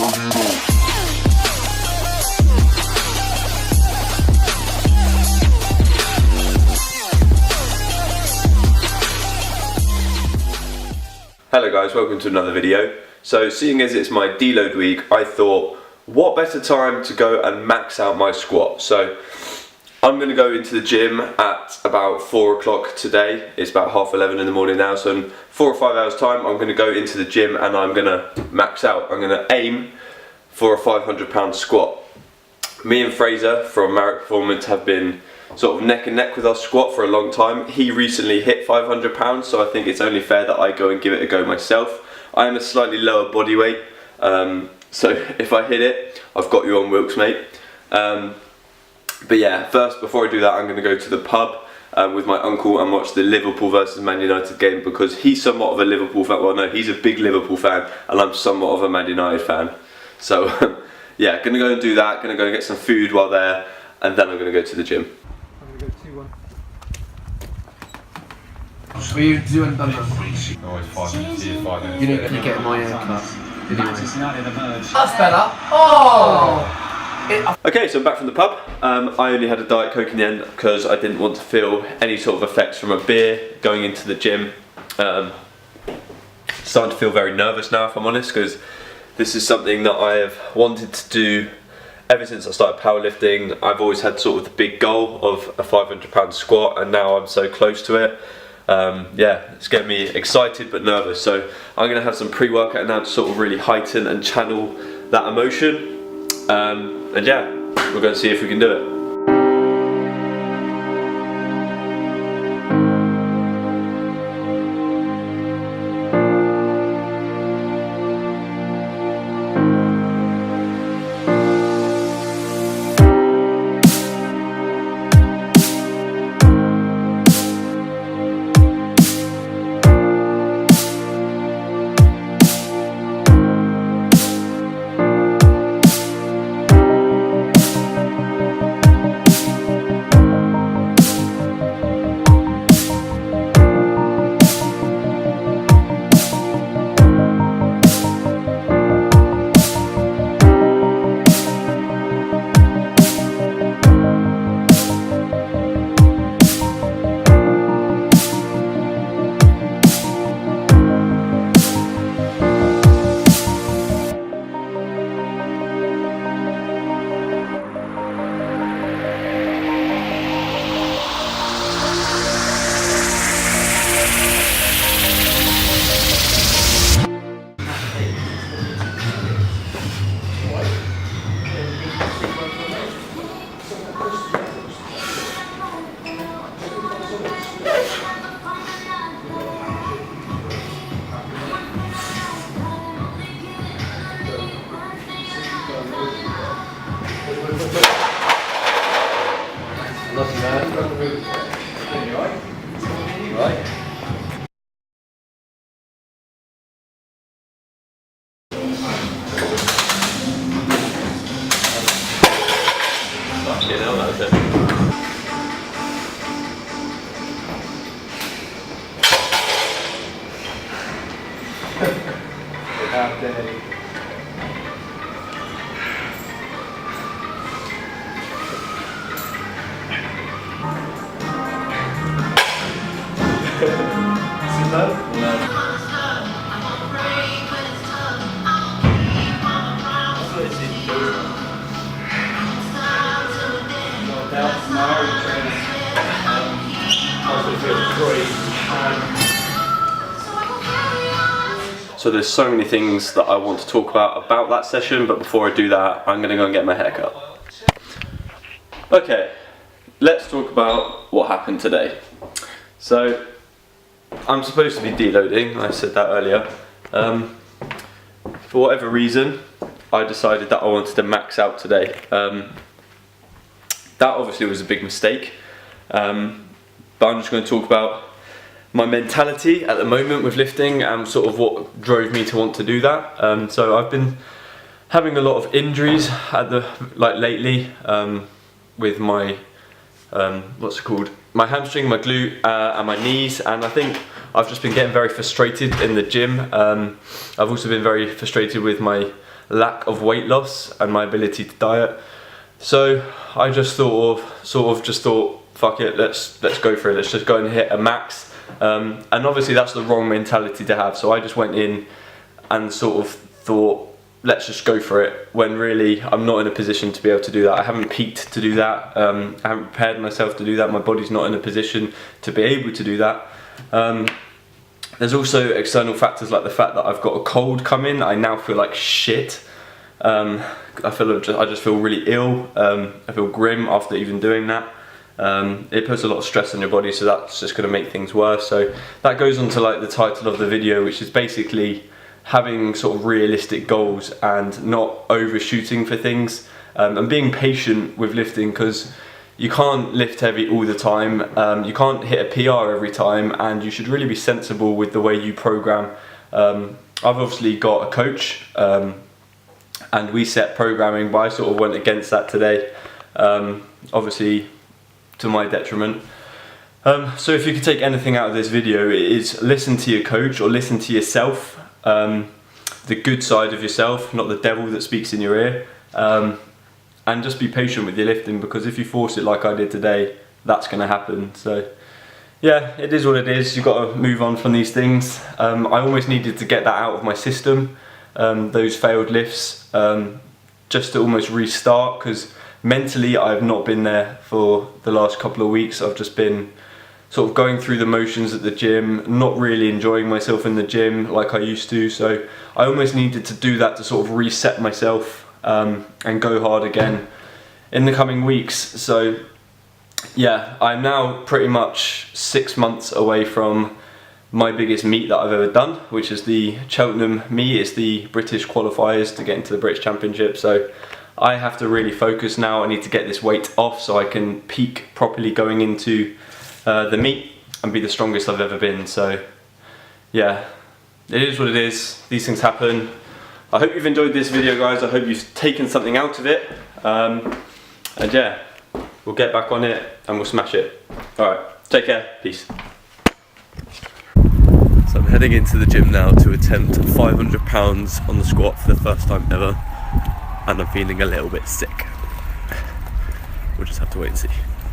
Hello guys, welcome to another video. So seeing as it's my deload week, I thought what better time to go and max out my squat. So I'm going to go into the gym at about 4 o'clock today. It's about 11:30 in the morning now, so in 4 or 5 hours time I'm going to go into the gym and I'm going to max out. I'm going to aim for a 500-pound squat. Me and Fraser from Marriott Performance have been sort of neck and neck with our squat for a long time. He recently hit 500 pounds, so I think it's only fair that I go and give it a go myself. I am a slightly lower body weight, so if I hit it, I've got you on Wilkes, mate. But yeah, first, before I do that, I'm going to go to the pub with my uncle and watch the Liverpool versus Man United game, because he's somewhat of a Liverpool fan. Well, no, he's a big Liverpool fan, and I'm somewhat of a Man United fan. So yeah, going to go and do that, going to go and get some food while there, and then I'm going to go to the gym. I'm going to go 2-1. What are you doing, Thunder? Always 5 minutes here, 5 minutes. You're not going to get my haircut anyway. That's better. Oh! Okay, so I'm back from the pub. I only had a Diet Coke in the end because I didn't want to feel any sort of effects from a beer going into the gym. Starting to feel very nervous now, if I'm honest, because this is something that I have wanted to do ever since I started powerlifting. I've always had sort of the big goal of a 500-pound squat, and now I'm so close to it. Yeah, it's getting me excited but nervous. So I'm going to have some pre-workout now to sort of really heighten and channel that emotion. And yeah, we're going to see if we can do it. So there's so many things that I want to talk about that session, but before I do that, I'm going to go and get my hair cut. Okay, let's talk about what happened today. So I'm supposed to be deloading, I said that earlier. For whatever reason, I decided that I wanted to max out today. That obviously was a big mistake, but I'm just going to talk about my mentality at the moment with lifting and sort of what drove me to want to do that. So I've been having a lot of injuries lately with my what's it called, my hamstring, my glute, and my knees, and I think I've just been getting very frustrated in the gym. I've also been very frustrated with my lack of weight loss and my ability to diet. So I just sort of just thought, fuck it, let's go for it. Let's just go and hit a max. And obviously that's the wrong mentality to have. So I just went in and sort of thought, let's just go for it, when really I'm not in a position to be able to do that. I haven't peaked to do that. I haven't prepared myself to do that. My body's not in a position to be able to do that. There's also external factors like the fact that I've got a cold come in. I now feel like shit. I just feel really ill. I feel grim after even doing that. It puts a lot of stress on your body, so that's just going to make things worse. So that goes on to like the title of the video, which is basically having sort of realistic goals and not overshooting for things, and being patient with lifting, because you can't lift heavy all the time. You can't hit a PR every time, and you should really be sensible with the way you program. I've obviously got a coach, and we set programming, but I sort of went against that today, obviously to my detriment. So if you could take anything out of this video, it is listen to your coach or listen to yourself, the good side of yourself, not the devil that speaks in your ear, and just be patient with your lifting, because if you force it like I did today, that's going to happen. So yeah, it is what it is. You've got to move on from these things. I almost needed to get that out of my system, those failed lifts, just to almost restart, because mentally I've not been there for the last couple of weeks. I've just been sort of going through the motions at the gym, not really enjoying myself in the gym like I used to. So I almost needed to do that to sort of reset myself, and go hard again in the coming weeks. So yeah, I'm now pretty much 6 months away from my biggest meet that I've ever done, which is the Cheltenham meet. It's the British qualifiers to get into the British Championship. So I have to really focus now. I need to get this weight off so I can peak properly going into the meet and be the strongest I've ever been. So yeah, it is what it is. These things happen. I hope you've enjoyed this video, guys. I hope you've taken something out of it. And yeah, we'll get back on it and we'll smash it. Alright, take care. Peace. So I'm heading into the gym now to attempt 500 pounds on the squat for the first time ever. And I'm feeling a little bit sick. We'll just have to wait and see.